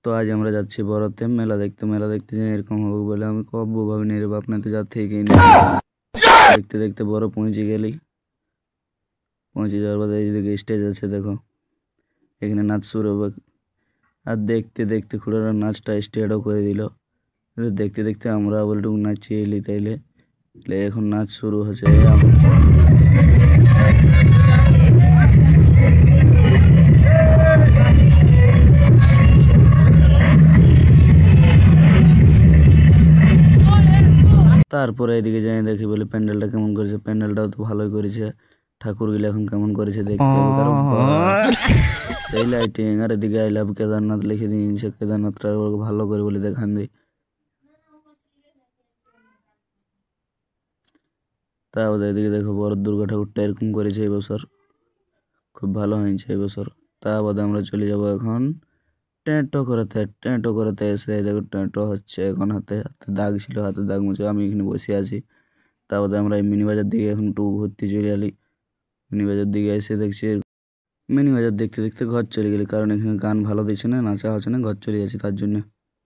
তো আজ আমরা যাচ্ছি বড়তে মেলা দেখতে। মেলা দেখতে যাই এরকম হবে বলে আমি কব্বো ভাবিনি রে বাপ, না তো যা থেকেই না। দেখতে দেখতে বড় পৌঁছে গেলি। পৌঁছে যাওয়ার পর এইদিকে স্টেজ আছে, দেখো এখানে নাচ শুরু হবে। আর দেখতে দেখতে খুড়ারা নাচটা স্টার্টও করে দিল। দেখতে দেখতে আমরা বলটুকু নাচিয়ে এলি, তাইলে এখন নাচ শুরু হচ্ছে। তারপরে এদিকে যাই দেখি বলে প্যান্ডেলটা কেমন করেছে। প্যান্ডেলটাও তো ভালোই করেছে। ঠাকুরগুলো এখন কেমন করেছে দেখতে হবে, কারণ সেই লাইটিং। আর এদিকে আই লাভ কেদারনাথ লিখে দিয়েছে, কেদারনাথটা ভালো করে বলে দেখান দিই। তারপরে এদিকে দেখো বড় দুর্গা ঠাকুরটা এরকম করেছে এবছর, খুব ভালো হয়েছে এবছর। তা বাদে আমরা চলে যাব এখন টেঁটো করাতে। টেঁটো করাতে এসে দেখো টেঁটো হচ্ছে এখন। হাতে হাতে দাগ ছিল, হাতে দাগ মুছে আমি এখানে বসে আছি। তা বাদে আমরা এই মিনি বাজার দিকে এখন একটু ঘুরতে চলে এলি। মিনি বাজার দিকে এসে দেখছি, মিনি বাজার দেখতে দেখতে ঘর চলে গেলি, কারণ এখানে গান ভালো দিচ্ছে না, নাচা হচ্ছে না, ঘর চলে যাচ্ছে তার জন্য।